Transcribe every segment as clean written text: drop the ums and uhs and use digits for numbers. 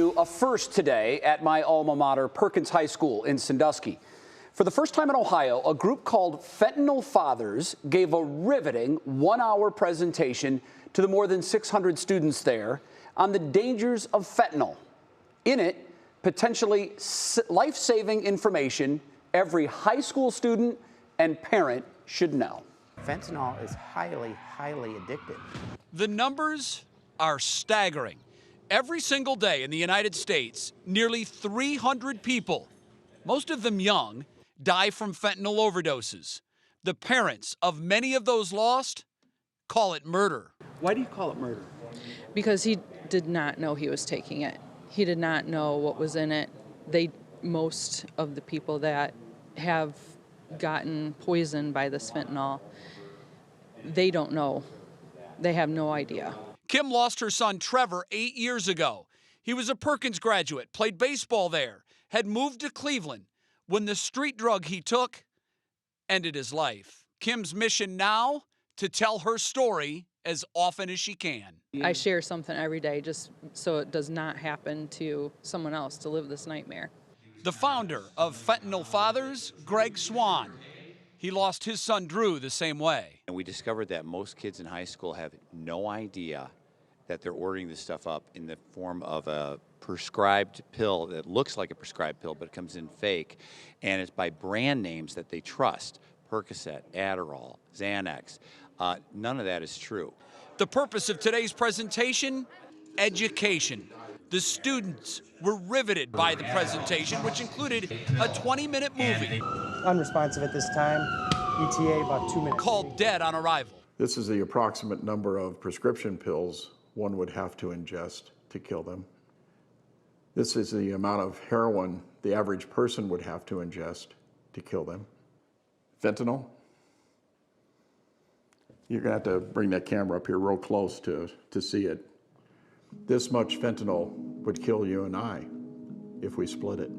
you a first today at my alma mater, Perkins High School in Sandusky. For the first time in Ohio, a group called Fentanyl Fathers gave a riveting one-hour presentation to the more than 600 students there on the dangers of fentanyl. In it, potentially life-saving information every high school student and parent should know. Fentanyl is highly, highly addictive. The numbers are staggering. Every single day in the United States, nearly 300 people, most of them young, die from fentanyl overdoses. The parents of many of those lost call it murder. Why do you call it murder? Because he did not know he was taking it. He did not know what was in it. Most of the people that have gotten poisoned by this fentanyl, they don't know. They have no idea. Kim lost her son Trevor 8 years ago. He was a Perkins graduate, played baseball there, had moved to Cleveland when the street drug he took ended his life. Kim's mission now, to tell her story as often as she can. I share something every day just so it does not happen to someone else to live this nightmare. The founder of Fentanyl Fathers, Greg Swan. He lost his son Drew the same way. And we discovered that most kids in high school have no idea that they're ordering this stuff up in the form of a prescribed pill that looks like a prescribed pill, but it comes in fake. And it's by brand names that they trust. Percocet, Adderall, Xanax. None of that is true. The purpose of today's presentation, education. The students were riveted by the presentation, which included a 20-minute movie. Unresponsive at this time. ETA about 2 minutes. Called Dead on Arrival. This is the approximate number of prescription pills one would have to ingest to kill them. This is the amount of heroin the average person would have to ingest to kill them. Fentanyl. You're gonna have to bring that camera up here real close to see it. This much fentanyl would kill you and I if we split it.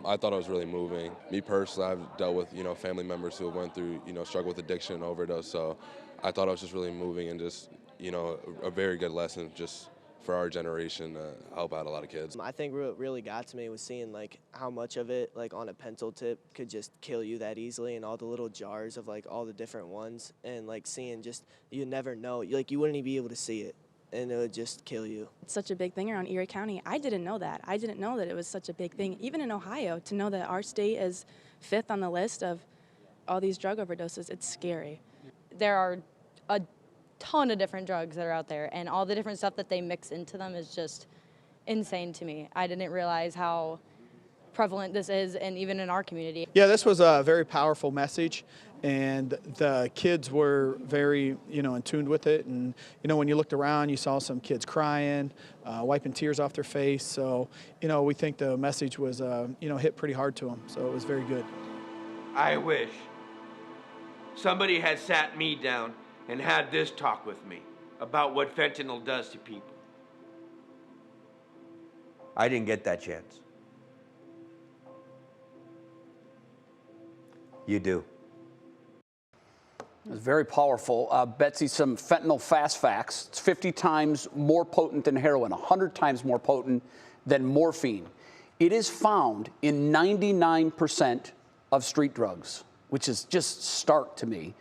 I thought it was really moving. Me personally, I've dealt with, family members who went through, struggle with addiction and overdose. So I thought it was just really moving and just, a very good lesson just for our generation to help out a lot of kids. I think what really got to me was seeing how much of it on a pencil tip could just kill you that easily, and all the little jars of all the different ones, and seeing just, you never know, you wouldn't even be able to see it, and it would just kill you. It's such a big thing around Erie County. I didn't know that. I didn't know that it was such a big thing. Even in Ohio, to know that our state is 5th on the list of all these drug overdoses, it's scary. There are a ton of different drugs that are out there, and all the different stuff that they mix into them is just insane to me. I didn't realize how prevalent this is, and even in our community. Yeah, this was a very powerful message, and the kids were very, in tune with it. And, when you looked around, you saw some kids crying, wiping tears off their face. So, we think the message was, hit pretty hard to them. So it was very good. I wish somebody had sat me down and had this talk with me about what fentanyl does to people. I didn't get that chance. You do. It was very powerful. Betsy, some fentanyl fast facts. It's 50 times more potent than heroin, 100 times more potent than morphine. It is found in 99% of street drugs, which is just stark to me.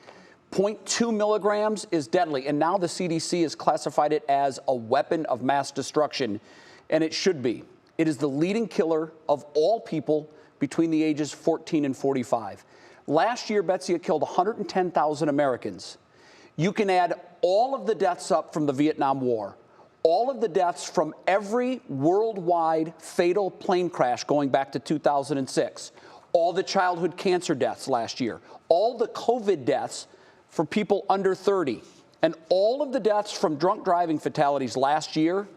0.2 milligrams is deadly, and now the CDC has classified it as a weapon of mass destruction, and it should be. It is the leading killer of all people between the ages 14 and 45. Last year, Betsy, it killed 110,000 Americans. You can add all of the deaths up from the Vietnam War, all of the deaths from every worldwide fatal plane crash going back to 2006, all the childhood cancer deaths last year, all the COVID deaths for people under 30, and all of the deaths from drunk driving fatalities last year.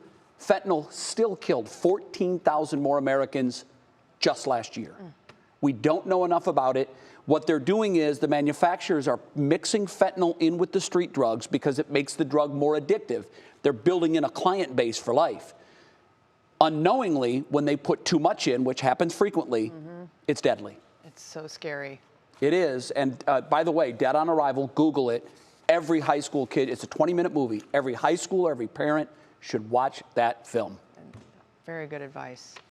Fentanyl still killed 14,000 more Americans just last year. We don't know enough about it. What they're doing is the manufacturers are mixing fentanyl in with the street drugs because it makes the drug more addictive. They're building in a client base for life. Unknowingly, when they put too much in, which happens frequently, it's deadly. It's so scary. It is. And by the way, Dead on Arrival, Google it. Every high school kid, it's a 20-minute movie. Every high schooler, every parent should watch that film. Very good advice.